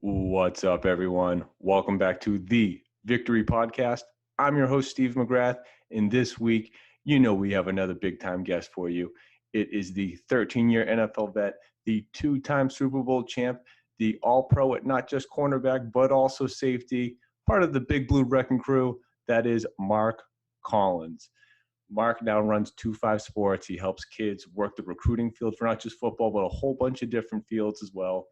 What's up, everyone? Welcome back to the Victory Podcast. I'm your host, Steve McGrath, and this week, we have another big-time guest for you. It is the 13-year NFL vet, the two-time Super Bowl champ, the all-pro at not just cornerback, but also safety, part of the Big Blue Wrecking Crew. That is Mark Collins. Mark now runs 2-5 Sports. He helps kids work the recruiting field for not just football, but a whole bunch of different fields as well.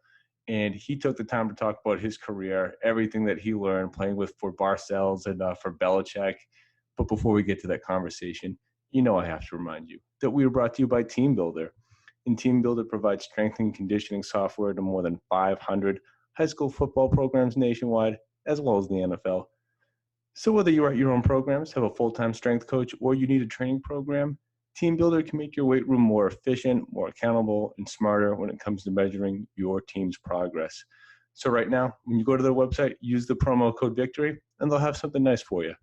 And he took the time to talk about his career, everything that he learned playing for Barcells and for Belichick. But before we get to that conversation, I have to remind you that we are brought to you by Team Builder. And Team Builder provides strength and conditioning software to more than 500 high school football programs nationwide, as well as the NFL. So whether you write your own programs, have a full-time strength coach, or you need a training program, Team Builder can make your weight room more efficient, more accountable, and smarter when it comes to measuring your team's progress. So right now, when you go to their website, use the promo code VICTORY, and they'll have something nice for you.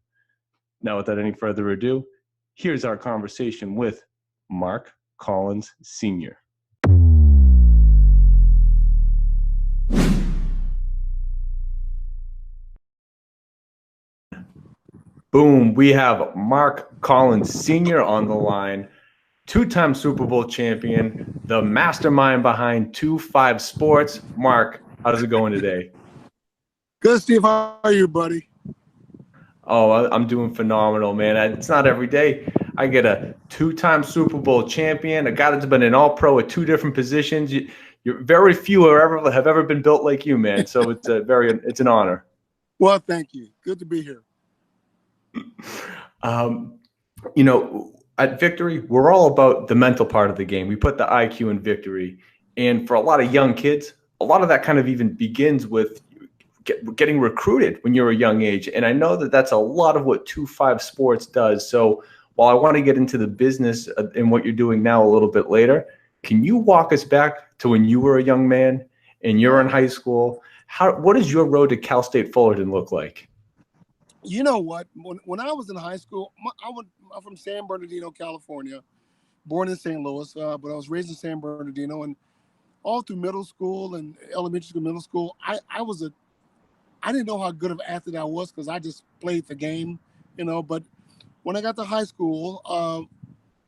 Now, without any further ado, here's our conversation with Mark Collins Sr. Boom, we have Mark Collins Sr. on the line, two-time Super Bowl champion, the mastermind behind 2-5 Sports. Mark, how's it going today? Good, Steve. How are you, buddy? Oh, I'm doing phenomenal, man. It's not every day I get a two-time Super Bowl champion, a guy that's been an all-pro at two different positions. You're very few have ever been built like you, man. So it's an honor. Well, thank you. Good to be here. At Victory, we're all about the mental part of the game. We put the IQ in Victory. And for a lot of young kids, a lot of that kind of even begins with getting recruited when you're a young age. And I know that that's a lot of what 2-5 Sports does. So while I want to get into the business and what you're doing now a little bit later, can you walk us back to when you were a young man and you're in high school? What does your road to Cal State Fullerton look like? You know what? When I was in high school, I'm from San Bernardino, California, born in St. Louis, but I was raised in San Bernardino, and all through middle school and elementary school, middle school, I didn't know how good of an athlete I was because I just played the game, But when I got to high school,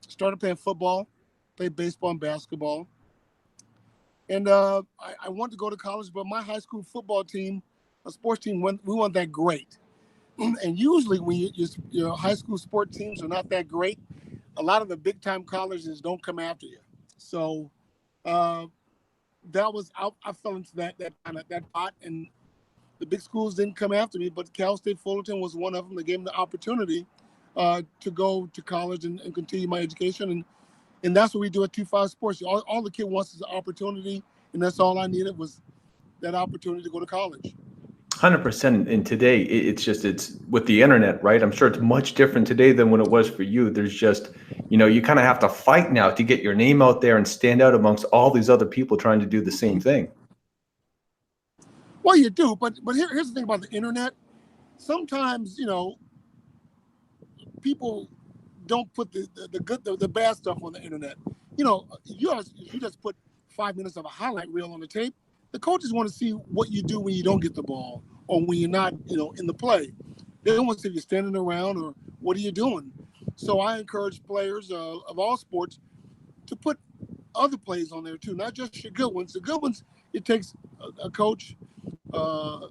started playing football, played baseball and basketball, and I wanted to go to college, but my high school football team, a sports team, we weren't that great. And usually when your high school sport teams are not that great, a lot of the big-time colleges don't come after you. So I fell into that pot, and the big schools didn't come after me, but Cal State Fullerton was one of them that gave me the opportunity to go to college and continue my education. And that's what we do at 2-5 Sports. All the kid wants is an opportunity, and that's all I needed was that opportunity to go to college. 100%. And today it's with the internet, right? I'm sure it's much different today than when it was for you. There's just, you kind of have to fight now to get your name out there and stand out amongst all these other people trying to do the same thing. Well, you do, but here's the thing about the internet. Sometimes, people don't put the bad stuff on the internet. You just put 5 minutes of a highlight reel on the tape. The coaches want to see what you do when you don't get the ball or when you're not, in the play. They don't want to see if you're standing around or what are you doing. So I encourage players of all sports to put other plays on there too, not just your good ones. The good ones, it takes a coach a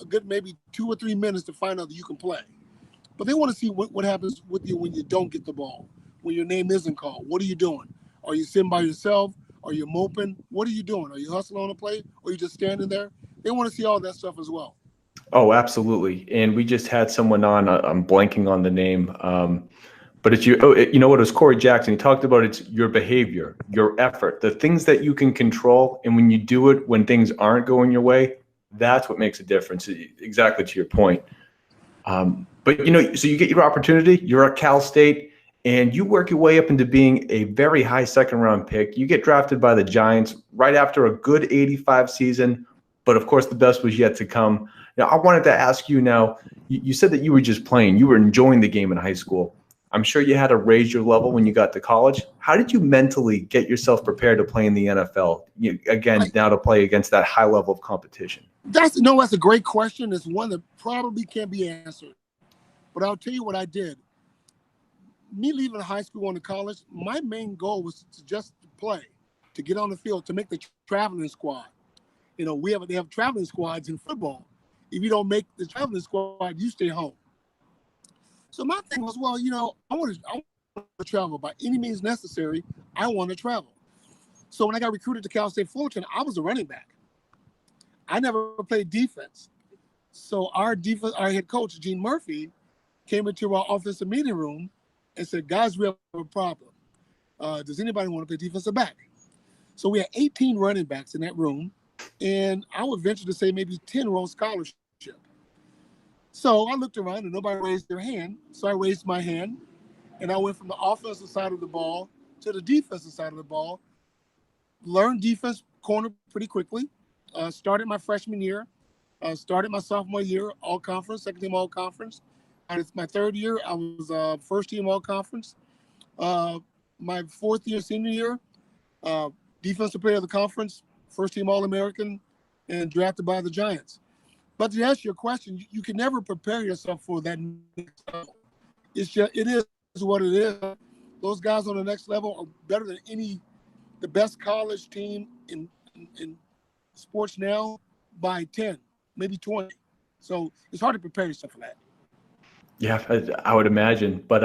good maybe 2 or 3 minutes to find out that you can play. But they want to see what happens with you when you don't get the ball, when your name isn't called. What are you doing? Are you sitting by yourself? Are you moping? What are you doing? Are you hustling on the play? Or are you just standing there? They want to see all that stuff as well. Oh, absolutely. And we just had someone on, I'm blanking on the name, but it's you know what, it was Corey Jackson. He talked about it's your behavior, your effort, the things that you can control. And when you do it, when things aren't going your way, that's what makes a difference. Exactly to your point. But, so you get your opportunity, you're at Cal State, and you work your way up into being a very high second-round pick. You get drafted by the Giants right after a good 85 season, but of course the best was yet to come. Now, I wanted to ask you now, you said that you were just playing. You were enjoying the game in high school. I'm sure you had to raise your level when you got to college. How did you mentally get yourself prepared to play in the NFL? Now to play against that high level of competition? That's a great question. It's one that probably can't be answered. But I'll tell you what I did. Me leaving high school going to college, my main goal was to just play, to get on the field, to make the traveling squad. They have traveling squads in football. If you don't make the traveling squad, you stay home. So my thing was, well, I want to travel by any means necessary. I want to travel. So when I got recruited to Cal State Fullerton, I was a running back. I never played defense. So our head coach, Gene Murphy, came into our offensive meeting room and said, guys, we have a problem. Does anybody want to play defensive back? So we had 18 running backs in that room, and I would venture to say maybe 10 were on scholarship. So I looked around and nobody raised their hand. So I raised my hand, and I went from the offensive side of the ball to the defensive side of the ball, learned defense corner pretty quickly, started my freshman year, started my sophomore year, all conference, second team all conference. It's my third year, I was first team all conference. My fourth year, senior year, defensive player of the conference, first team all American, and drafted by the Giants. But to answer your question, you can never prepare yourself for that next level. It is what it is. Those guys on the next level are better than the best college team in sports now by 10, maybe 20. So it's hard to prepare yourself for that. Yeah, I would imagine. But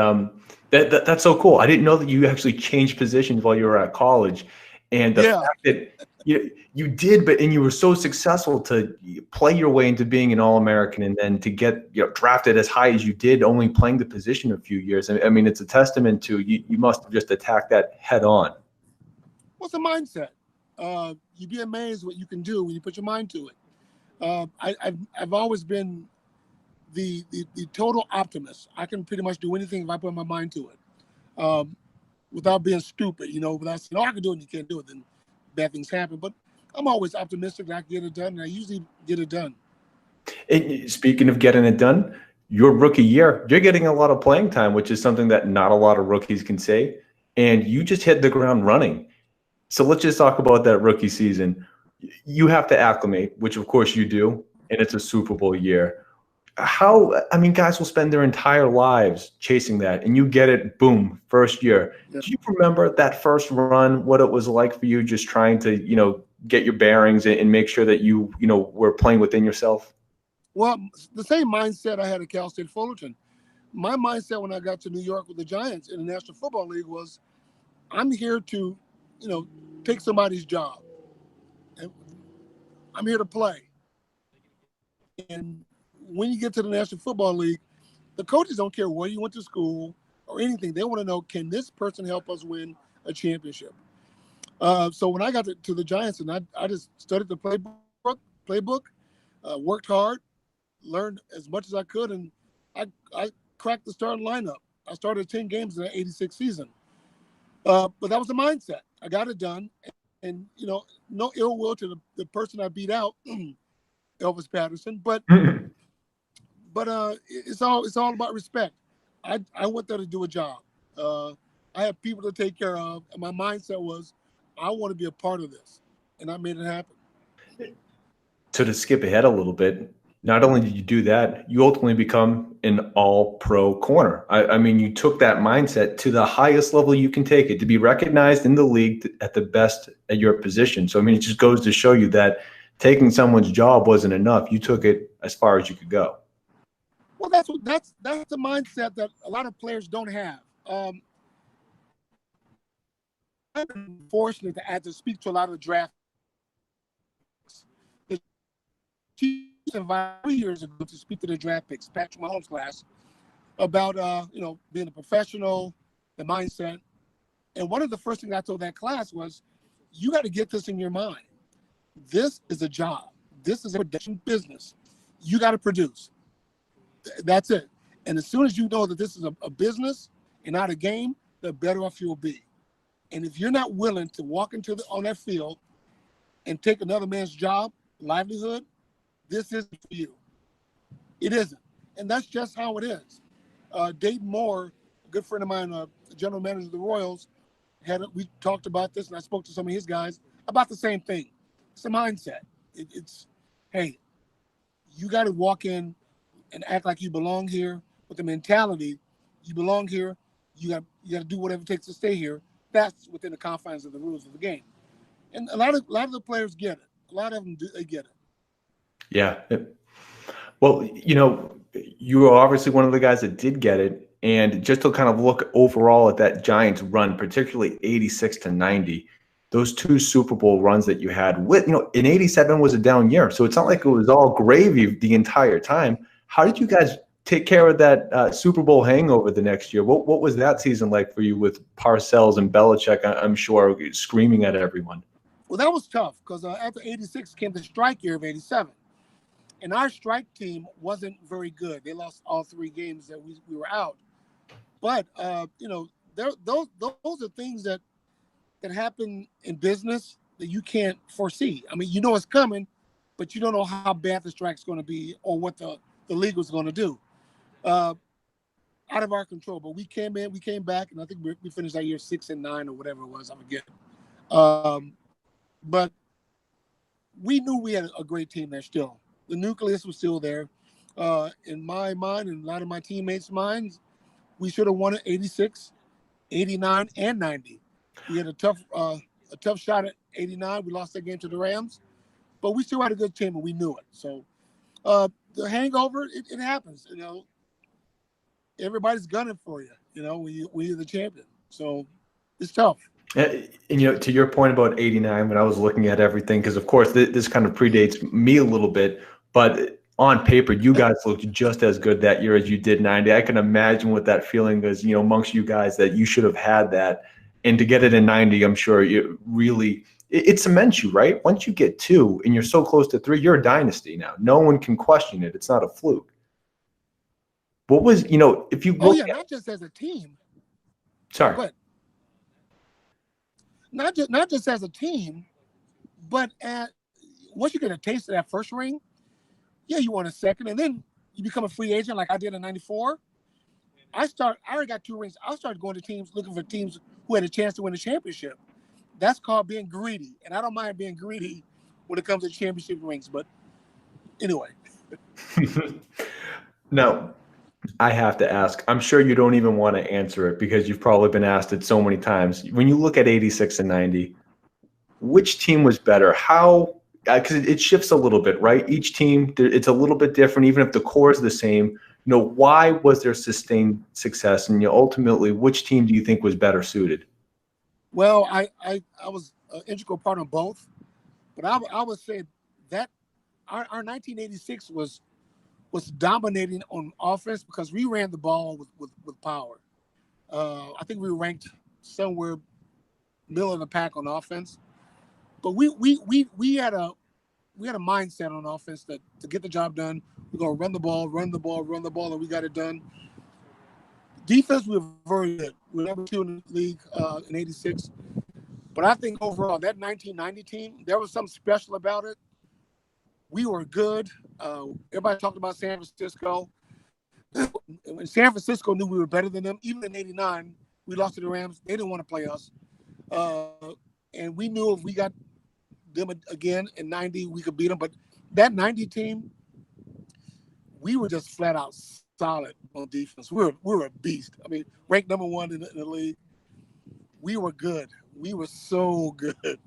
that's so cool. I didn't know that you actually changed positions while you were at college, and the Yeah. fact that you did, and you were so successful to play your way into being an All-American, and then to get drafted as high as you did, only playing the position a few years. I mean, it's a testament to you must have just attacked that head on. What's the mindset? You'd be amazed what you can do when you put your mind to it. I've always been the total optimist. I can pretty much do anything if I put my mind to it, without being stupid. Without saying, "Oh, I can do it," and you can't do it, then bad things happen. But I'm always optimistic that I can get it done, and I usually get it done. And speaking of getting it done, your rookie year, you're getting a lot of playing time, which is something that not a lot of rookies can say. And you just hit the ground running. So let's just talk about that rookie season. You have to acclimate, which of course you do, and it's a Super Bowl year. Guys will spend their entire lives chasing that, and you get it, boom, first year. Yeah. Do you remember that first run, what it was like for you, just trying to, get your bearings and make sure that you were playing within yourself? Well, the same mindset I had at Cal State Fullerton. My mindset when I got to New York with the Giants in the National Football League was, I'm here to, take somebody's job. And I'm here to play. And when you get to the National Football League, the coaches don't care where you went to school or anything. They want to know, can this person help us win a championship? So when I got to the Giants, and I just studied the playbook, worked hard, learned as much as I could, and I cracked the starting lineup. I started 10 games in the 86 season. But that was the mindset. I got it done. And no ill will to the person I beat out, Elvis Patterson. But it's all about respect. I went there to do a job. I have people to take care of, and my mindset was, I want to be a part of this, and I made it happen. So to skip ahead a little bit, not only did you do that, you ultimately become an all-pro corner. I mean, you took that mindset to the highest level you can take it, to be recognized in the league at the best at your position. So, I mean, it just goes to show you that taking someone's job wasn't enough. You took it as far as you could go. Well, that's the mindset that a lot of players don't have. I've been fortunate to speak to a lot of the draft. The Chiefs invited 3 years ago to speak to the draft picks, Patrick Mahomes' class, about being a professional, the mindset. And one of the first things I told that class was, you got to get this in your mind. This is a job. This is a production business. You got to produce. That's it. And as soon as you know that this is a business and not a game, the better off you'll be. And if you're not willing to walk on that field and take another man's job, livelihood, this isn't for you. It isn't. And that's just how it is. Dayton Moore, a good friend of mine, the general manager of the Royals, we talked about this, and I spoke to some of his guys about the same thing. It's a mindset. Hey, you got to walk in and act like you belong here with the mentality you belong here. You got to do whatever it takes to stay here. That's within the confines of the rules of the game. And a lot of the players get it. A lot of them do. They get it. Yeah. Well, you were obviously one of the guys that did get it. And just to kind of look overall at that Giants run, particularly 86 to 90, those two Super Bowl runs that you had with, in 87 was a down year. So it's not like it was all gravy the entire time. How did you guys take care of that Super Bowl hangover the next year? What was that season like for you with Parcells and Belichick, I'm sure, screaming at everyone? Well, that was tough because after 86 came the strike year of 87. And our strike team wasn't very good. They lost all 3 games that we were out. But, those are things that happen in business that you can't foresee. I mean, you know it's coming, but you don't know how bad the strike's going to be or what the league was going to do. Out of our control. But we came back, and I think we finished that year 6-9 or whatever it was. I forget. But we knew we had a great team there still. The nucleus was still there. In my mind and a lot of my teammates' minds, we should have won it 86, 89, and 90. We had a tough shot at 89. We lost that game to the Rams, but we still had a good team and we knew it. So the hangover, it happens. Everybody's gunning for you. When you're the champion. So it's tough. And to your point about 89, when I was looking at everything, because of course this kind of predates me a little bit, but on paper, you guys looked just as good that year as you did 90. I can imagine what that feeling is, amongst you guys, that you should have had that. And to get it in 90, I'm sure it cements you, right? Once you get 2 and you're so close to 3, you're a dynasty now. No one can question it. It's not a fluke. What was, if you look not just as a team. Sorry. But not just as a team, but once you get a taste of that first ring, you want a second, and then you become a free agent like I did in 94. I already got 2 rings. I started going to teams, looking for teams who had a chance to win a championship. That's called being greedy, and I don't mind being greedy when it comes to championship rings. But anyway. Now, I have to ask. I'm sure you don't even want to answer it because you've probably been asked it so many times. When you look at 86 and 90, which team was better? How? Because it shifts a little bit, right? Each team, it's a little bit different, even if the core is the same. Why was there sustained success? And ultimately, which team do you think was better suited? Well, I was an integral part of both, but I would say that our 1986 was dominating on offense because we ran the ball with power. I think we were ranked somewhere middle of the pack on offense. But we had a mindset on offense that to get the job done, we're gonna run the ball, and we got it done. Defense, we were very good. We were number 2 in the league in '86. But I think overall, that 1990 team, there was something special about it. We were good. Everybody talked about San Francisco. When San Francisco knew we were better than them, even in '89, we lost to the Rams. They didn't want to play us. And we knew if we got them again in 90, we could beat them. But that 90 team, we were just flat out solid on defense. We were a beast. I mean, ranked number 1 in the league. We were good. We were so good.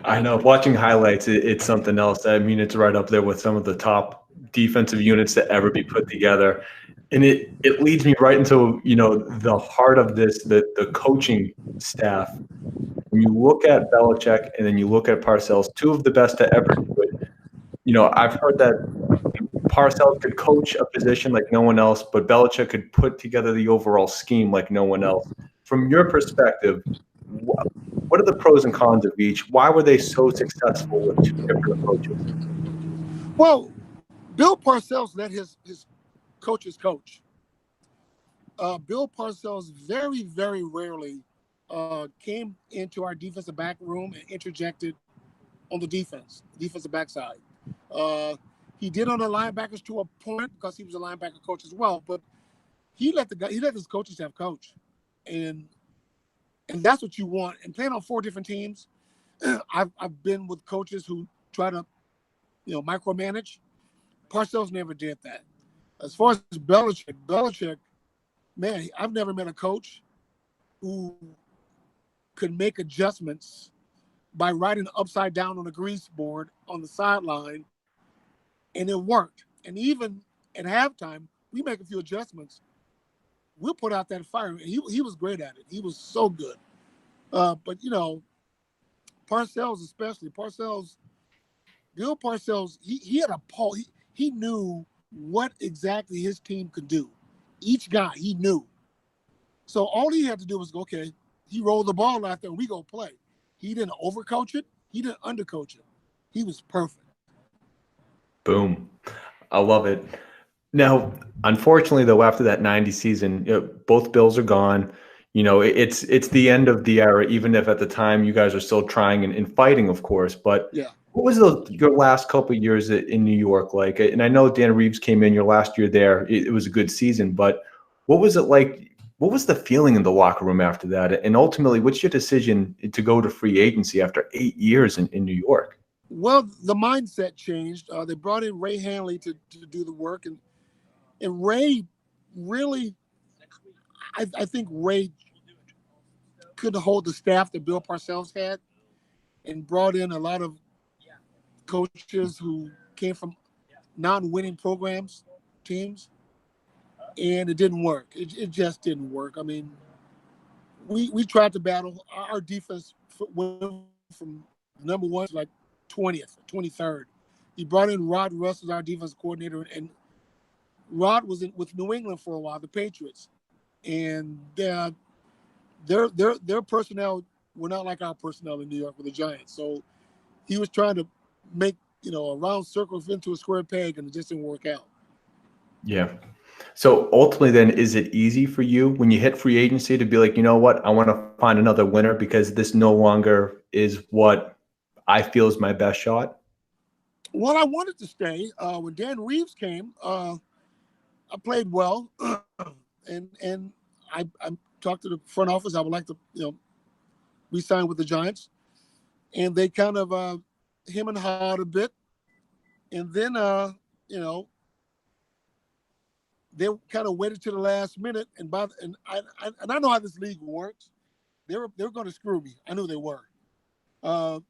I know. Watching highlights, it's something else. I mean, it's right up there with some of the top defensive units to ever be put together. And it leads me right into, the heart of this, the coaching staff. When you look at Belichick and then you look at Parcells, 2 of the best to ever do it. I've heard that Parcells could coach a position like no one else, but Belichick could put together the overall scheme like no one else. From your perspective, what are the pros and cons of each? Why were they so successful with 2 different approaches? Well, Bill Parcells let his coaches coach. Bill Parcells very, very rarely came into our defensive back room and interjected on the defensive backside. He did on the linebackers to a point because he was a linebacker coach as well, but he let his coaching staff coach, and that's what you want. And playing on 4 different teams, I've been with coaches who try to, micromanage. Parcells never did that. As far as Belichick, man, I've never met a coach who could make adjustments by writing upside down on a grease board on the sideline, and it worked. And even at halftime, we make a few adjustments. We'll put out that fire. He was great at it. He was so good. But, Parcells especially. Bill Parcells, he had a pulse. He knew what exactly his team could do. Each guy, he knew. So all he had to do was go, okay, he rolled the ball out there and we go play. He didn't overcoach it. He didn't undercoach it. He was perfect. Boom. I love it. Now, unfortunately, though, after that 90 season, both Bills are gone. It's the end of the era, even if at the time you guys are still trying and fighting, of course. But yeah. What was your last couple of years in New York like? And I know Dan Reeves came in your last year there. It was a good season, but what was it like? What was the feeling in the locker room after that? And ultimately, what's your decision to go to free agency after 8 years in New York? Well, the mindset changed. They brought in Ray Hanley to do the work. And Ray really, I think Ray couldn't hold the staff that Bill Parcells had, and brought in a lot of coaches who came from non-winning teams, and it didn't work. It just didn't work. I mean, we tried to battle. Our defense went from number one to like 20th, 23rd. He brought in Rod Russ as our defense coordinator, and Rod was with New England for a while, the Patriots, and their personnel were not like our personnel in New York with the Giants. So he was trying to make a round circle into a square peg, and it just didn't work out. Yeah. So ultimately, then, is it easy for you when you hit free agency to be like, you know what, I want to find another winner because this no longer is what I feel is my best shot? Well, I wanted to stay. When Dan Reeves came, I played well, and I talked to the front office. I would like to, re-sign with the Giants, and they kind of him and hawed a bit, and then they kind of waited to the last minute, and I know how this league works. They were going to screw me. I knew they were. I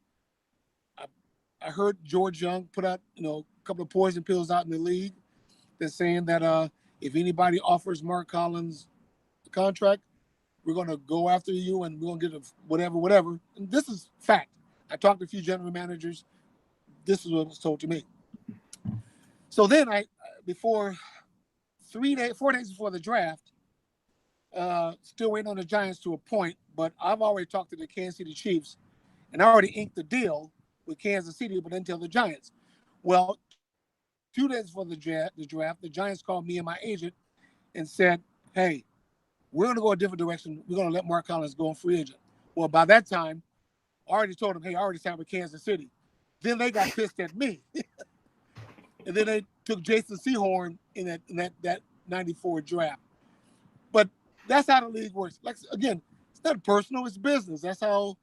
heard George Young put out a couple of poison pills out in the league. They're saying that if anybody offers Mark Collins a contract, we're going to go after you and we're going to get whatever. And this is fact. I talked to a few general managers. This is what was told to me. So then 4 days before the draft, still waiting on the Giants to appoint, but I've already talked to the Kansas City Chiefs, and I already inked the deal with Kansas City, but didn't tell the Giants. Well, 2 days before the draft, the Giants called me and my agent and said, hey, we're going to go a different direction. We're going to let Mark Collins go on free agent. Well, by that time, I already told them, hey, I already signed with Kansas City. Then they got pissed at me. And then they took Jason Sehorn in that 94 draft. But that's how the league works. Like, again, it's not personal, it's business. That's how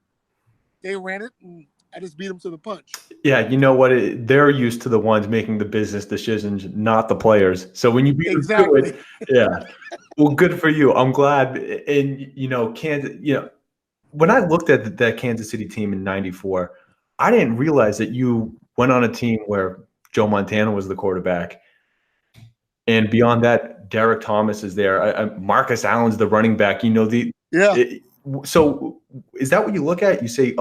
they ran it, and I just beat them to the punch. Yeah, you know what? They're used to the ones making the business decisions, not the players. So when you beat them to it, yeah. Well, good for you. I'm glad. And, Kansas, when I looked at that Kansas City team in 94, I didn't realize that you went on a team where Joe Montana was the quarterback. And beyond that, Derek Thomas is there. Marcus Allen's the running back. So is that what you look at? You say,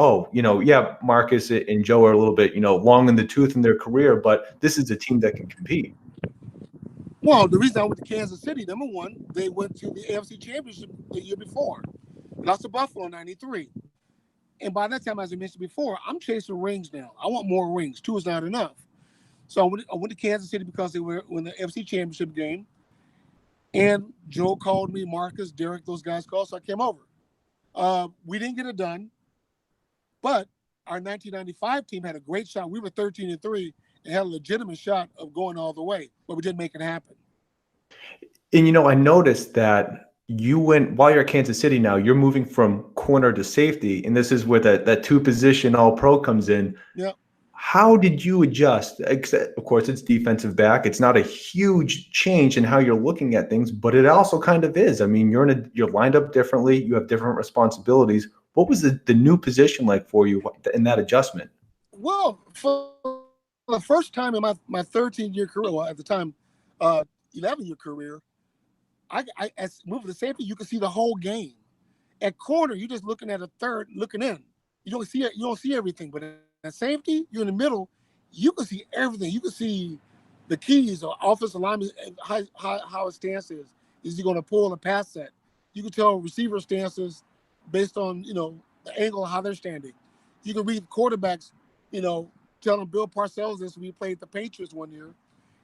Marcus and Joe are a little bit, long in the tooth in their career, but this is a team that can compete. Well, the reason I went to Kansas City, number one, they went to the AFC Championship the year before. Lost to Buffalo in 93. And by that time, as I mentioned before, I'm chasing rings now. I want more rings. 2 is not enough. So I went to Kansas City because they were in the AFC Championship game. And Joe called me, Marcus, Derek, those guys called, so I came over. We didn't get it done, but our 1995 team had a great shot. We were 13-3 and had a legitimate shot of going all the way, but we didn't make it happen. And, I noticed that while you're at Kansas City now, you're moving from corner to safety, and this is where that 2-position all-pro comes in. Yeah. How did you adjust? Except, of course, it's defensive back. It's not a huge change in how you're looking at things, but it also kind of is. I mean, you're lined up differently. You have different responsibilities. What was the new position like for you in that adjustment? Well, for the first time in my 13-year career, well, at the time, 11-year career, as moving to safety, you can see the whole game. At corner, you're just looking at a third, looking in. You don't see it. You don't see everything. But at safety, you're in the middle. You can see everything. You can see the keys or offensive alignment, how his stance is. Is he going to pull a pass set? You can tell receiver stances based on the angle of how they're standing. You can read quarterbacks. Tell them Bill Parcells this when we played the Patriots one year.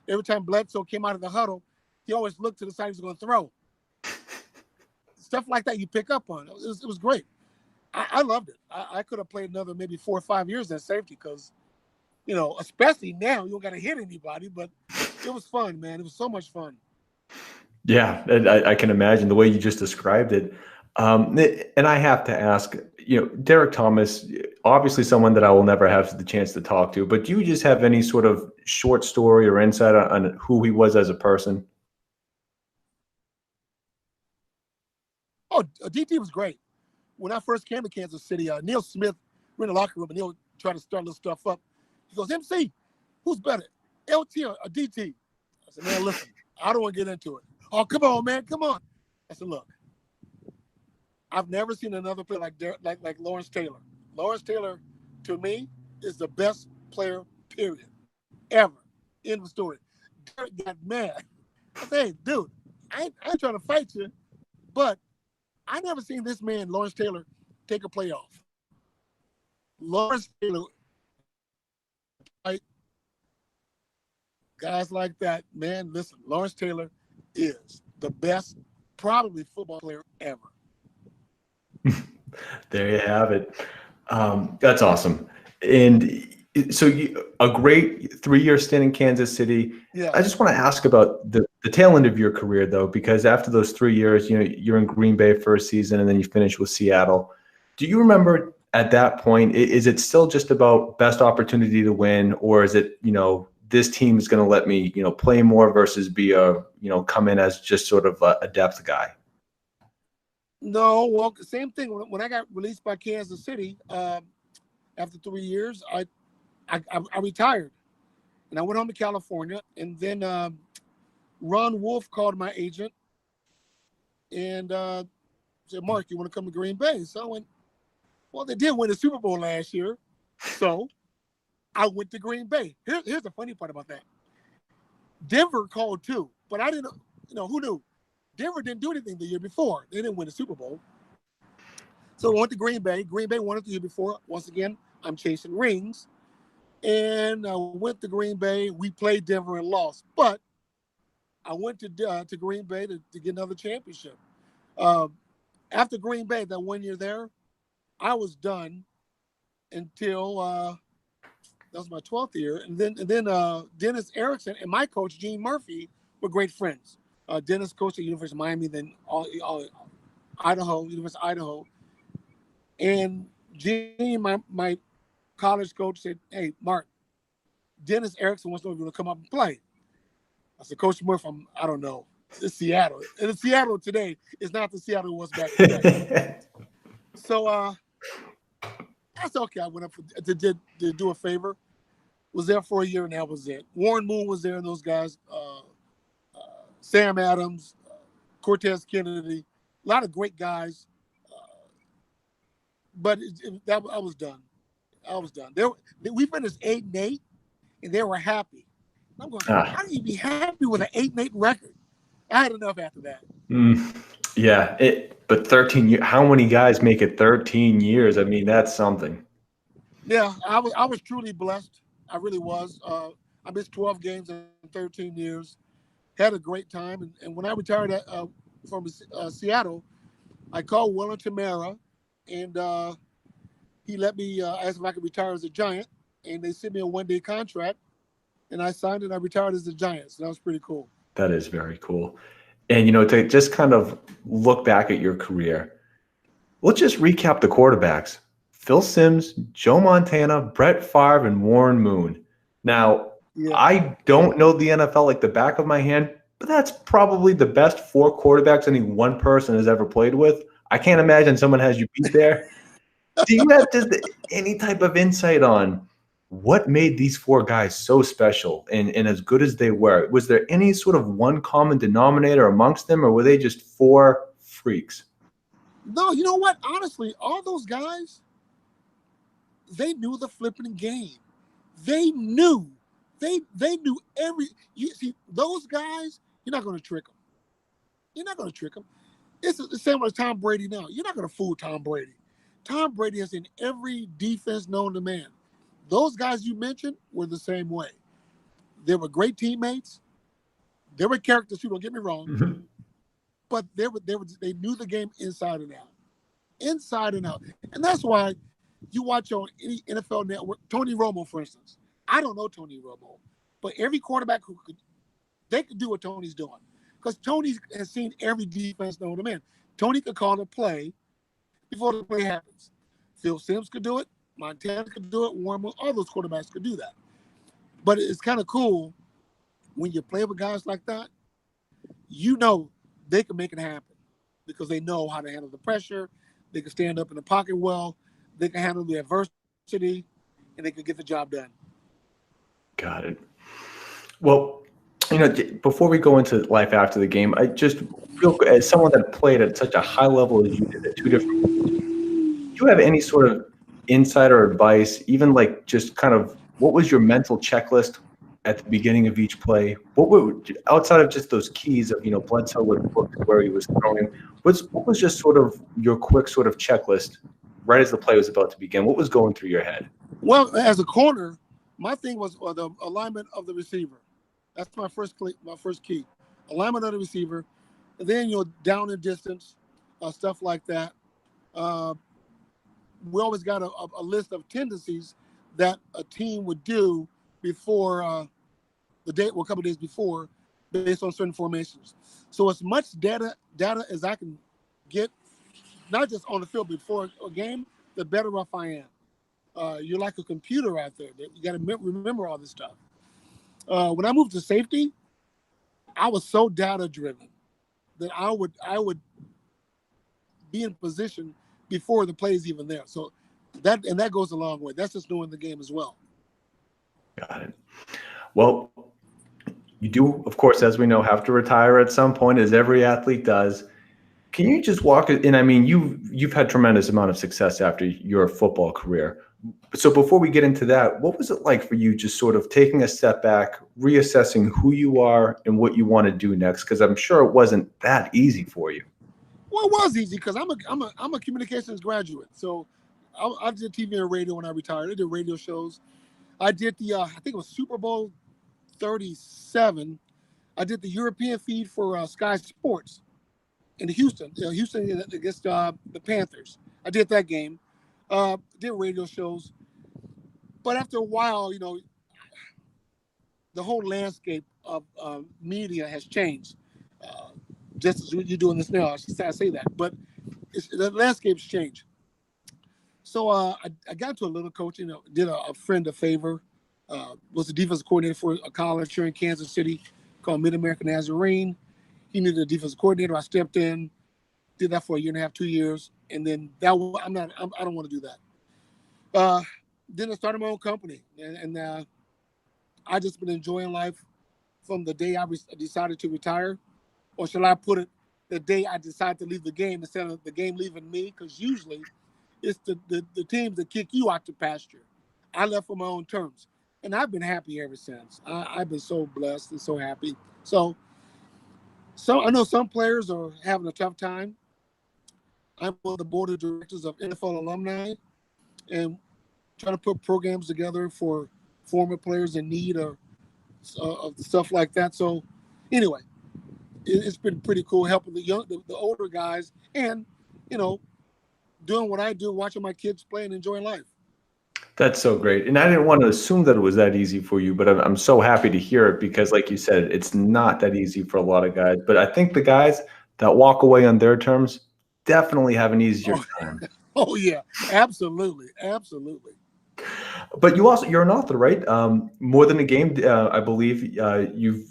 Every time Bledsoe came out of the huddle, he always looked to the side he was going to throw. Stuff like that you pick up on. It was great. I loved it. I could have played another maybe 4 or 5 years at safety because, especially now, you don't got to hit anybody. But it was fun, man. It was so much fun. Yeah, I can imagine the way you just described it. And I have to ask, Derek Thomas, obviously someone that I will never have the chance to talk to, but do you just have any sort of short story or insight on who he was as a person? Oh, DT was great. When I first came to Kansas City, Neil Smith, we're in the locker room, and Neil tried to start a little stuff up. He goes, MC, who's better, LT or DT? I said, man, listen, I don't want to get into it. Oh, come on, man, come on. I said, look, I've never seen another player like Lawrence Taylor. Lawrence Taylor, to me, is the best player, period, ever. End of story. Derek got mad. I said, hey, dude, I ain't trying to fight you, but I never seen this man, Lawrence Taylor, take a play off. Lawrence Taylor, guys like that, man, listen, Lawrence Taylor is the best, probably football player ever. There you have it. That's awesome. And so a great 3-year stint in Kansas City. Yeah. I just want to ask about the tail end of your career, though, because after those 3 years, you're in Green Bay for a season and then you finish with Seattle. Do you remember at that point, is it still just about best opportunity to win, or is it, this team is going to let me, play more versus be come in as just sort of a depth guy? No, well, same thing. When I got released by Kansas City, after 3 years, I retired, and I went home to California. And then Ron Wolf called my agent and said, "Mark, you want to come to Green Bay?" So I went. Well, they did win the Super Bowl last year, so I went to Green Bay. Here's the funny part about that. Denver called too, but I didn't. Who knew? Denver didn't do anything the year before. They didn't win the Super Bowl. So I went to Green Bay. Green Bay won it the year before. Once again, I'm chasing rings. And I went to Green Bay. We played Denver and lost. But I went to Green Bay to get another championship. After Green Bay, that 1 year there, I was done until that was my 12th year. And then Dennis Erickson and my coach, Gene Murphy, were great friends. Dennis coached at University of Miami, then University of Idaho. And Gene, my college coach, said, "Hey, Mark, Dennis Erickson wants to know if you want to come up and play." I said, "Coach Murphy, I don't know. It's Seattle. And it's Seattle today is not the Seattle it was back then." So that's okay. I went up to do a favor. Was there for a year, and that was it. Warren Moon was there, and those guys, Sam Adams, Cortez Kennedy, a lot of great guys. But I was done. I was done. We finished 8-8, and they were happy. I'm going, how do you be happy with an 8-8 record? I had enough after that. Yeah, but 13 years. How many guys make it 13 years? I mean, that's something. Yeah, I was truly blessed. I really was. I missed 12 games in 13 years. Had a great time. And when I retired from Seattle, I called Wellington Mara, and he let me ask if I could retire as a Giant. And they sent me a one-day contract, and I signed it. And I retired as a Giant. So that was pretty cool. That is very cool. And, to just kind of look back at your career, let's just recap the quarterbacks. Phil Simms, Joe Montana, Brett Favre, and Warren Moon. Now, Yeah. I don't know the NFL like the back of my hand, but that's probably the best 4 quarterbacks any one person has ever played with. I can't imagine someone has you beat there. Do you have just any type of insight on what made these 4 guys so special and as good as they were? Was there any sort of one common denominator amongst them, or were they just 4 freaks? No, you know what? Honestly, all those guys, they knew the flipping game. They knew. They knew every. You see, those guys, you're not going to trick them. You're not going to trick them. It's the same as Tom Brady now. You're not going to fool Tom Brady. Tom Brady is in every defense known to man. Those guys you mentioned were the same way. They were great teammates. They were characters too, don't get me wrong. Mm-hmm. But they knew the game inside and out. Inside and out. And that's why you watch on any NFL network, Tony Romo, for instance. I don't know Tony Romo, but every quarterback they could do what Tony's doing. Because Tony has seen every defense known to man. Tony could call a play before the play happens. Phil Simms could do it. Montana could do it. Warren Moon, all those quarterbacks could do that. But it's kind of cool when you play with guys like that, you know they can make it happen because they know how to handle the pressure. They can stand up in the pocket well. They can handle the adversity, and they can get the job done. Got it. Well, before we go into life after the game, I just feel as someone that played at such a high level as you did at 2 different. Do you have any sort of insider advice, even like just kind of what was your mental checklist at the beginning of each play? What would, outside of just those keys of Bledsoe would look where he was throwing, what was just sort of your quick sort of checklist right as the play was about to begin? What was going through your head? Well, as a corner, my thing was the alignment of the receiver. That's my first key. Alignment of the receiver. And then, down and distance, stuff like that. We always got a list of tendencies that a team would do before a couple of days before, based on certain formations. So as much data as I can get, not just on the field before a game, the better off I am. You're like a computer out there. You got to remember all this stuff. When I moved to safety, I was so data driven that I would be in position before the play is even there. So that goes a long way. That's just knowing the game as well. Got it. Well, you do, of course, as we know, have to retire at some point, as every athlete does. Can you just walk in? I mean, you've had tremendous amount of success after your football career. So before we get into that, what was it like for you just sort of taking a step back, reassessing who you are and what you want to do next? Because I'm sure it wasn't that easy for you. Well, it was easy because I'm a communications graduate. So I did TV and radio when I retired. I did radio shows. I did the I think it was Super Bowl 37. I did the European feed for Sky Sports in Houston. Houston against the Panthers. I did that game. Did radio shows. But after a while, the whole landscape of media has changed. Just as you're doing this now, I say that. But the landscape's changed. So I got into a little coaching. Did a friend a favor. Was the defensive coordinator for a college here in Kansas City called Mid-American Nazarene. He needed a defensive coordinator. I stepped in, did that for a year and a half, 2 years, and then I don't want to do that. Then I started my own company, and I just been enjoying life from the day I decided to retire, or shall I put it, the day I decided to leave the game instead of the game leaving me, because usually it's the teams that kick you out to pasture. I left on my own terms, and I've been happy ever since. I've been so blessed and so happy. So I know some players are having a tough time. I'm on the board of directors of NFL alumni and trying to put programs together for former players in need of stuff like that. So anyway, it's been pretty cool helping the older guys and, doing what I do, watching my kids play and enjoying life. That's so great. And I didn't want to assume that it was that easy for you, but I'm so happy to hear it because, like you said, it's not that easy for a lot of guys. But I think the guys that walk away on their terms definitely have an easier time. Oh yeah, absolutely, absolutely. But you're an author, right? More than a game, I believe. You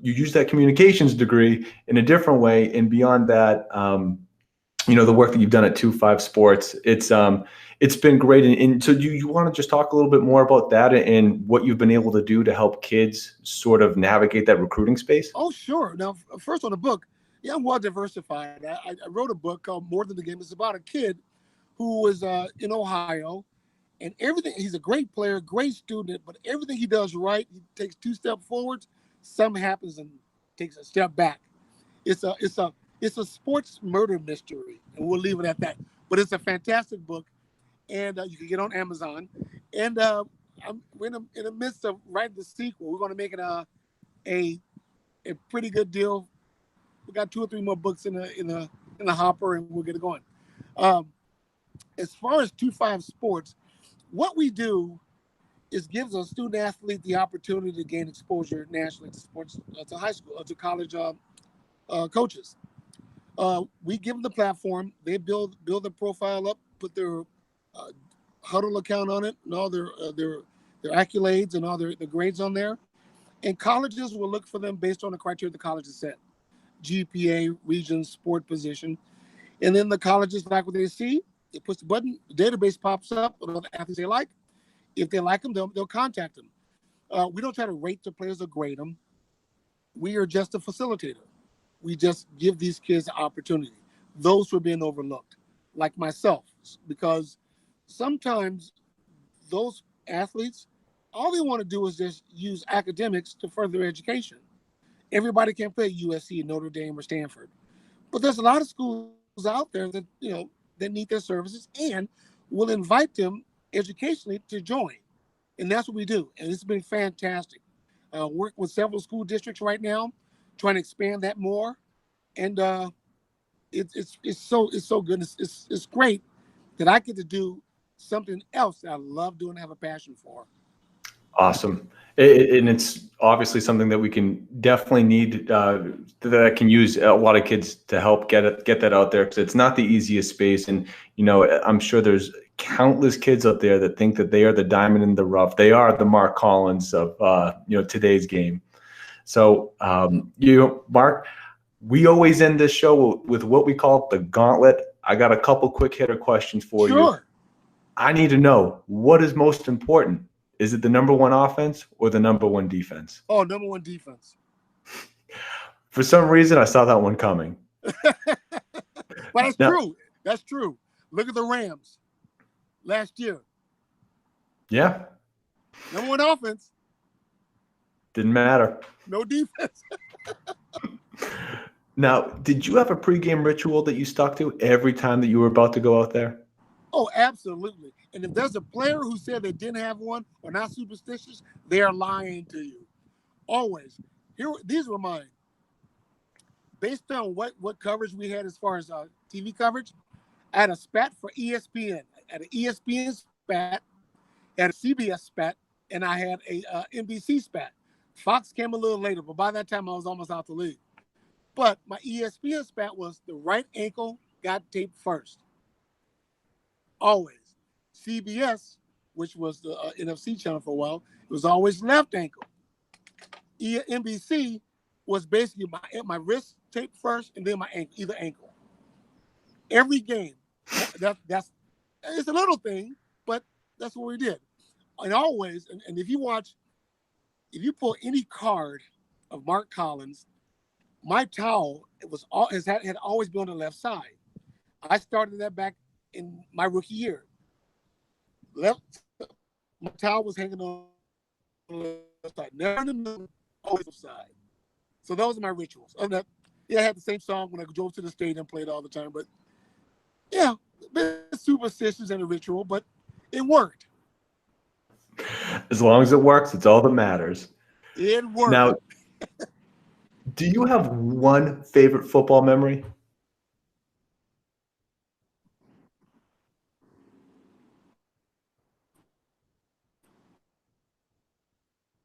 use that communications degree in a different way, and beyond that, the work that you've done at 2-5 Sports, it's been great. And so you want to just talk a little bit more about that and what you've been able to do to help kids sort of navigate that recruiting space? Oh sure. Now, first on the book, yeah, I'm well diversified. I wrote a book called More Than the Game. It's about a kid who was in Ohio, and everything. He's a great player, great student, but everything he does right, he takes 2 steps forwards, something happens and takes a step back. It's a sports murder mystery, and we'll leave it at that. But it's a fantastic book, and you can get on Amazon. And we're in the midst of writing the sequel. We're going to make it a pretty good deal. We got 2 or 3 more books in the hopper, and we'll get it going. Um, as far as 2-5 Sports, what we do is gives a student athlete the opportunity to gain exposure nationally to sports, to high school, to college coaches. We give them the platform. They build their profile up, put their huddle account on it, and all their accolades and all their grades on there. And colleges will look for them based on the criteria the college has set: GPA, region, sport position. And then the colleges like what they see. It puts the button, the database pops up with all the athletes they like. If they like them, they'll contact them. We don't try to rate the players or grade them. We are just a facilitator. We just give these kids the opportunity. Those who are being overlooked, like myself, because sometimes those athletes, all they want to do is just use academics to further their education. Everybody can play USC, Notre Dame, or Stanford, but there's a lot of schools out there that that need their services and will invite them educationally to join, and that's what we do. And it's been fantastic. Work with several school districts right now, trying to expand that more, and it's so good. It's great that I get to do something else that I love doing and have a passion for. Awesome. And it's obviously something that we can definitely need, that can use a lot of kids to help get that out there, because it's not the easiest space. And, I'm sure there's countless kids out there that think that they are the diamond in the rough. They are the Mark Collins of, today's game. So, Mark, we always end this show with what we call the gauntlet. I got a couple quick hitter questions for you. Sure. I need to know, what is most important? Is it the number one offense or the number one defense? Oh, number one defense. For some reason, I saw that one coming. But that's true. That's true. Look at the Rams last year. Yeah. Number one offense. Didn't matter. No defense. Now, did you have a pregame ritual that you stuck to every time that you were about to go out there? Oh, absolutely. And if there's a player who said they didn't have one or not superstitious, they are lying to you. Always. These were mine. Based on what coverage we had as far as TV coverage, I had a spat for ESPN. I had an ESPN spat, I had a CBS spat, and I had a NBC spat. Fox came a little later, but by that time I was almost out the league. But my ESPN spat was the right ankle got taped first. Always. CBS, which was the NFC channel for a while, it was always left ankle. NBC was basically my wrist taped first and then my ankle, either ankle. Every game. That's it's a little thing, but that's what we did. And always, and if you pull any card of Mark Collins, my towel had always been on the left side. I started that back in my rookie year. My towel was hanging on the left side, never in the middle, always left side. So those are my rituals. Other than that, yeah, I had the same song when I drove to the stadium and played all the time. But yeah, superstitions and a ritual, but it worked. As long as it works, it's all that matters. It worked. Now, do you have one favorite football memory?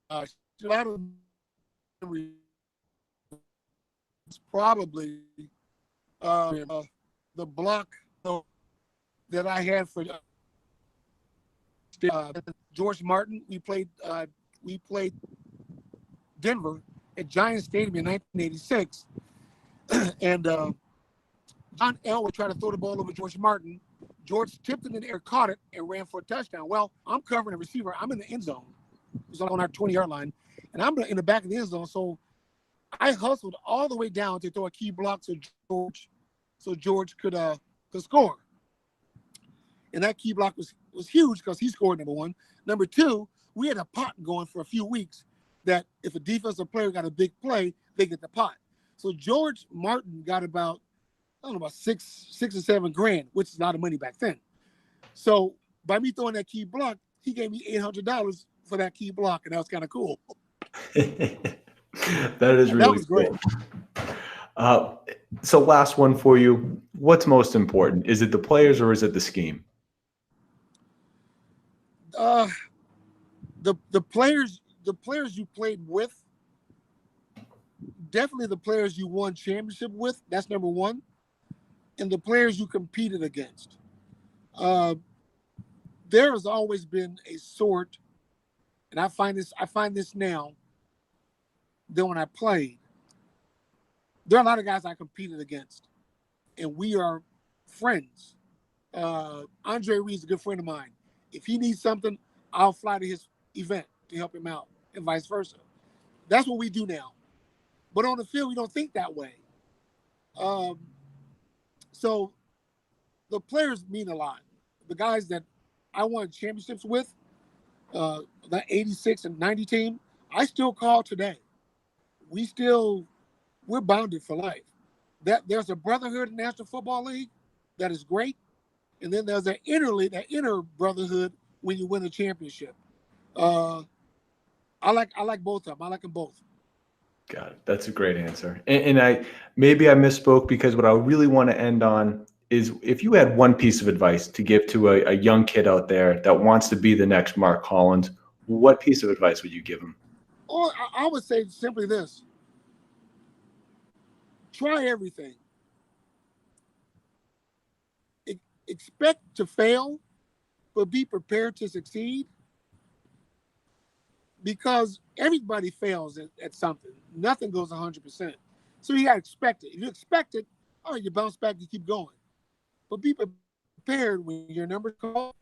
A lot of memories, probably the block that I had for George Martin. We played Denver at Giant Stadium in 1986, and John Elway tried to throw the ball over George Martin. George tipped it in the air, caught it, and ran for a touchdown. Well, I'm covering the receiver. I'm in the end zone. It was on our 20-yard line, and I'm in the back of the end zone. So I hustled all the way down to throw a key block so George could score. And that key block was huge because he scored, number one. Number two, we had a pot going for a few weeks that if a defensive player got a big play, they get the pot. So George Martin got about, I don't know, about $6 or $7 grand, which is a lot of money back then. So by me throwing that key block, he gave me $800 for that key block, and that was kind of cool. That is really that was great. Cool. So last one for you. What's most important? Is it the players or is it the scheme? The players you played with, definitely the players you won championship with. That's number one, and the players you competed against. There has always been a sort, and I find this now. Than when I played, there are a lot of guys I competed against, and we are friends. Andre Reed's a good friend of mine. If he needs something, I'll fly to his event to help him out, and vice versa. That's what we do now. But on the field, we don't think that way. So the players mean a lot. The guys that I won championships with, that 86 and 90 team, I still call today. We're bonded for life. There's a brotherhood in the National Football League that is great, and then there's that inner brotherhood when you win a championship. I like both of them. I like them both. Got it. That's a great answer. And I misspoke, because what I really want to end on is, if you had one piece of advice to give to a young kid out there that wants to be the next Mark Collins, what piece of advice would you give him? Oh, I would say simply this. Try everything. Expect to fail, but be prepared to succeed. Because everybody fails at something. Nothing goes 100%. So you got to expect it. If you expect it, all right, you bounce back, you keep going. But be prepared when your number's called.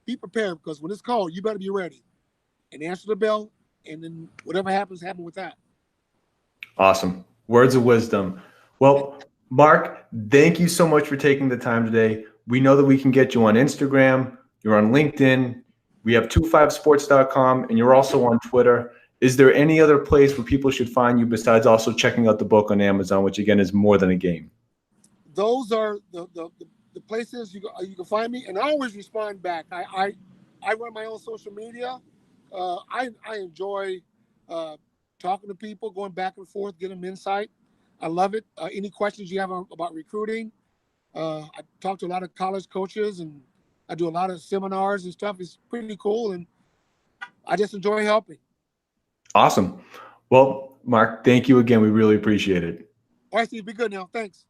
Be prepared, because when it's called, you better be ready. And answer the bell, and then whatever happens, happen with that. Awesome. Words of wisdom. Well, Mark, thank you so much for taking the time today. We know that we can get you on Instagram. You're on LinkedIn. We have 25sports.com, and you're also on Twitter. Is there any other place where people should find you besides also checking out the book on Amazon, which again is More Than a Game? Those are the places you can find me, and I always respond back. I run my own social media. I enjoy talking to people, going back and forth, getting them insight. I love it. Any questions you have about recruiting? I talk to a lot of college coaches, and I do a lot of seminars and stuff. It's pretty cool, and I just enjoy helping. Awesome. Well, Mark, thank you again. We really appreciate it. All right, Steve, be good now. Thanks.